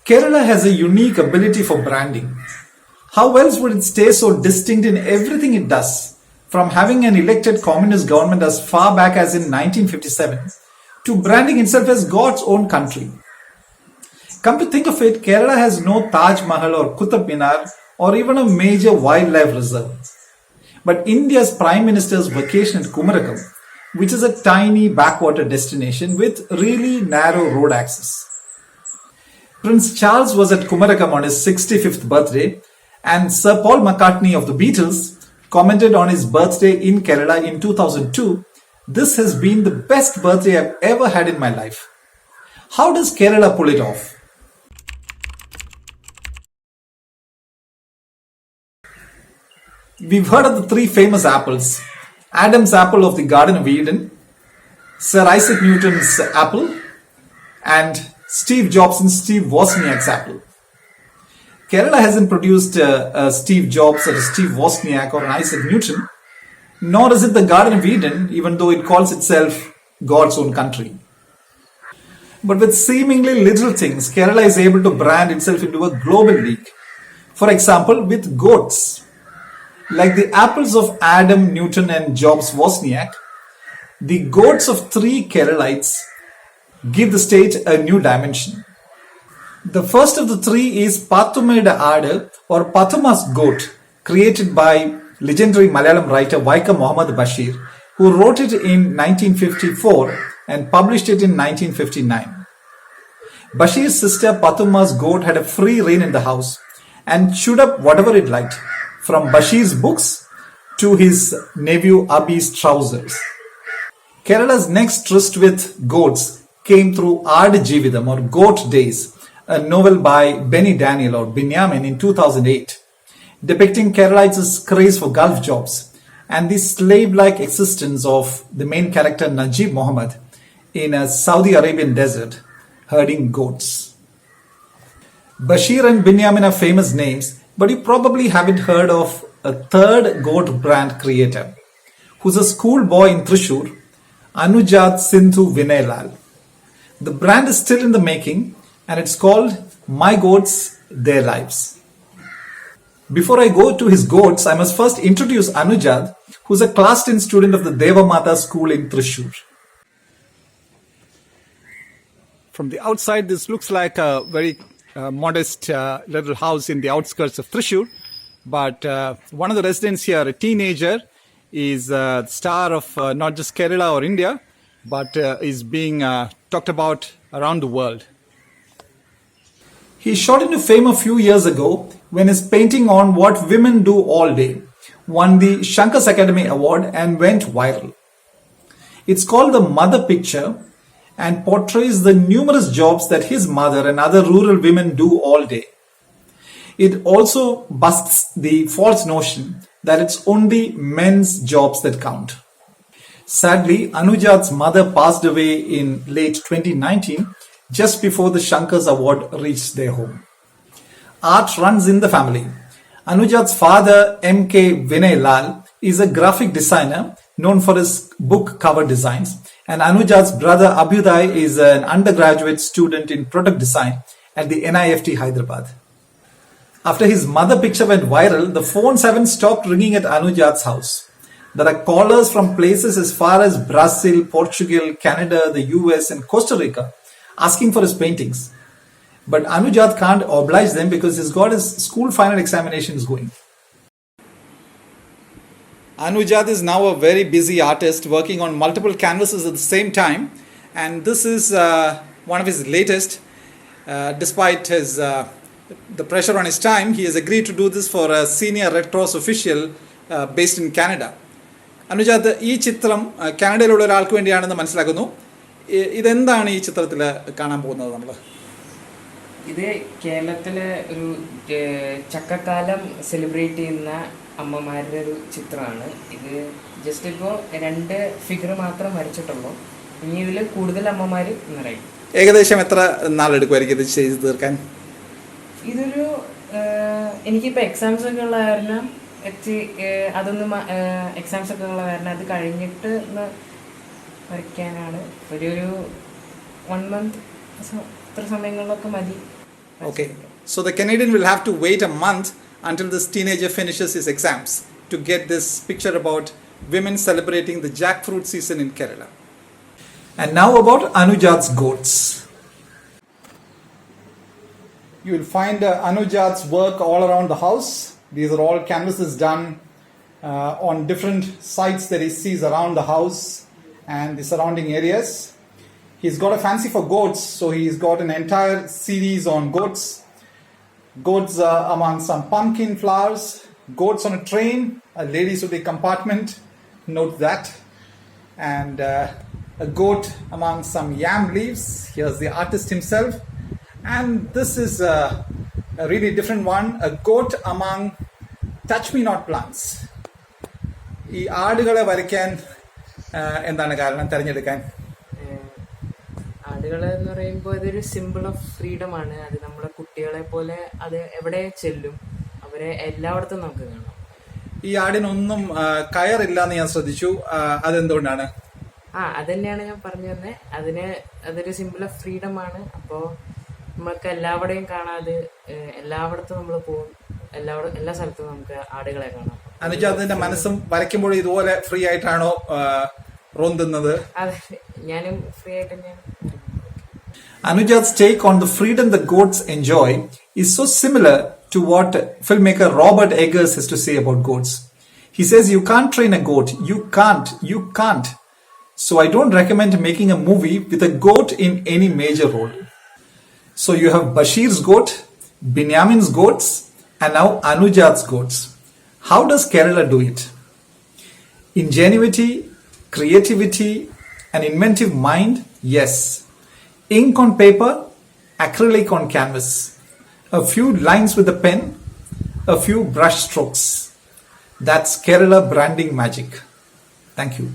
Kerala has a unique ability for branding. How else would it stay so distinct in everything it does? From having an elected communist government as far back as in 1957 to branding itself as God's own country. Come to think of it, Kerala has no Taj Mahal or Qutub Minar or even a major wildlife reserve. But India's Prime Minister's vacation at Kumarakom, which is a tiny backwater destination with really narrow road access. Prince Charles was at Kumarakom on his 65th birthday, and Sir Paul McCartney of the Beatles commented on his birthday in Kerala in 2002, "This has been the best birthday I've ever had in my life." How does Kerala pull it off? We've heard of the three famous apples: Adam's apple of the Garden of Eden, Sir Isaac Newton's apple, and Steve Jobs and Steve Wozniak's apple. Kerala hasn't produced a Steve Jobs or a Steve Wozniak or an Isaac Newton, nor is it the Garden of Eden, even though it calls itself God's own country. But with seemingly little things, Kerala is able to brand itself into a global league. For example, with goats. Like the apples of Adam, Newton and Jobs Wozniak, the goats of three Keralites give the state a new dimension. The first of the three is Pathumma Aade or Pathumma's goat, created by legendary Malayalam writer Vaikom Muhammed Basheer, who wrote it in 1954 and published it in 1959. Basheer's sister Pathumma's goat had a free rein in the house and chewed up whatever it liked, from Basheer's books to his nephew Abi's trousers. Kerala's next tryst with goats came through Aad Jeevitham or Goat Days, a novel by Benny Daniel or Benyamin in 2008, depicting Keralites' craze for Gulf jobs and the slave-like existence of the main character Najib Muhammad in a Saudi Arabian desert herding goats. Basheer and Benyamin are famous names, but you probably haven't heard of a third goat brand creator, who's a schoolboy in Thrissur, Anujath Sindhu Vinaylal. The brand is still in the making and it's called My Goats, Their Lives. Before I go to his goats, I must first introduce Anujad, who's a class 10 student of the Devamata school in Thrissur. From the outside, this looks like a very modest little house in the outskirts of Thrissur, but one of the residents here, a teenager, is the star of not just Kerala or India, but is being talked about around the world. He shot into fame a few years ago when his painting on What Women Do All Day won the Shankas Academy Award and went viral. It's called The Mother Picture and portrays the numerous jobs that his mother and other rural women do all day. It also busts the false notion that it's only men's jobs that count. Sadly, Anujad's mother passed away in late 2019, just before the Shankas Award reached their home. Art runs in the family. Anujad's father, M.K. Vinaylal, is a graphic designer known for his book cover designs, and Anujad's brother Abhyuday is an undergraduate student in product design at the NIFT Hyderabad. After his mother picture went viral, the phones haven't stopped ringing at Anujad's house. There are callers from places as far as Brazil, Portugal, Canada, the US and Costa Rica asking for his paintings. But Anujad can't oblige them because he's got his school final examinations going. Anujad is now a very busy artist working on multiple canvases at the same time, and this is one of his latest. Despite the pressure on his time, he has agreed to do this for a senior Red Cross official based in Canada. Anujad, ഈ ചിത്രം കാനഡയിലുള്ള ഒരാൾക്ക് വേണ്ടിയാണെന്ന് മനസ്സിലാക്കുന്നു. ഇതെന്താണ് ഈ ചിത്രത്തിൽ കാണാൻ പോകുന്നത് നമ്മൾ? ഇത് കേരളത്തിലെ ഒരു ചക്കക്കാലം സെലിബ്രേറ്റ് ചെയ്യുന്ന അമ്മമാരുടെ ഒരു ചിത്രമാണ്. ഇത് ജസ്റ്റ് ഇപ്പോൾ 2 ഫിഗർ മാത്രം വരച്ചിട്ടുള്ളൂ. ഇനി ഇതിൽ കൂടുതൽ അമ്മമാർ നിറയും. ഏകദേശം എത്ര നാളെടുക്കുമായിരിക്കും ഇത് ചെയ്ത് തീർക്കാൻ? ഇതൊരു എനിക്കിപ്പോൾ എക്സാംസ് ഒക്കെ ഉള്ള കാരണം അതൊന്നും എക്സാംസ് ഒക്കെ ഉള്ള കാരണം അത് കഴിഞ്ഞിട്ട് ഒന്ന് വരയ്ക്കാനാണ്. ഒരു 1 മന്ത് ഇത്ര സമയങ്ങളിലൊക്കെ മതി. Okay. So the Canadian will have to wait a month until this teenager finishes his exams to get this picture about women celebrating the jackfruit season in Kerala. And now about Anujad's goats. You will find Anujad's work all around the house. These are all canvases done on different sites that he sees around the house and the surrounding areas. He's got a fancy for goats, so he's got an entire series on goats. Goats among some pumpkin flowers, goats on a train, a ladies with a compartment, note that, and a goat among some yam leaves. Here's the artist himself, and this is a really different one, a goat among touch me not plants. ഈ ആടുകളെ വരയ്ക്കാൻ എന്താണ് കാരണം തിരഞ്ഞെടുക്കാൻ? ആടുകൾ എന്ന് പറയുമ്പോൾ അതൊരു സിമ്പിൾ ഓഫ് ഫ്രീഡം ആണ്. അത് നമ്മളെ കുട്ടികളെ പോലെ അത് എവിടെ ചെല്ലും, അവരെ എല്ലായിടത്തും നമുക്ക് കാണാം. ഈ ആടിനൊന്നും കയറില്ല എന്ന് ഞാൻ ശ്രദ്ധിച്ചു, അതെന്തുകൊണ്ടാണ്? അത് തന്നെയാണ് ഞാൻ പറഞ്ഞു തന്നെ. അതൊരു സിമ്പിൾ ഓഫ് ഫ്രീഡം ആണ്. അപ്പോൾ നമ്മൾക്ക് എല്ലാവിടെയും കാണാതെ എല്ലായിടത്തും നമ്മൾ പോകും, എല്ലാ സ്ഥലത്തും നമുക്ക് ആടുകളെ കാണാം. അനുജാദിന്റെ മനസ്സും വരയ്ക്കുമ്പോൾ ഇതുപോലെ ഫ്രീ ആയിട്ടാണോ റോന്തുന്നത്? അതെ, ഞാനും ഫ്രീ ആയിട്ട് തന്നെയാണ്. Anujad's take on the freedom the goats enjoy is so similar to what filmmaker Robert Eggers has to say about goats. He says you can't train a goat. You can't. So I don't recommend making a movie with a goat in any major role. So you have Basheer's goat, Benyamin's goats, and now Anujad's goats. How does Kerala do it? Ingenuity, creativity, an inventive mind? Yes. Ink on paper, acrylic on canvas. A few lines with a pen, a few brush strokes. That's Kerala branding magic. Thank you.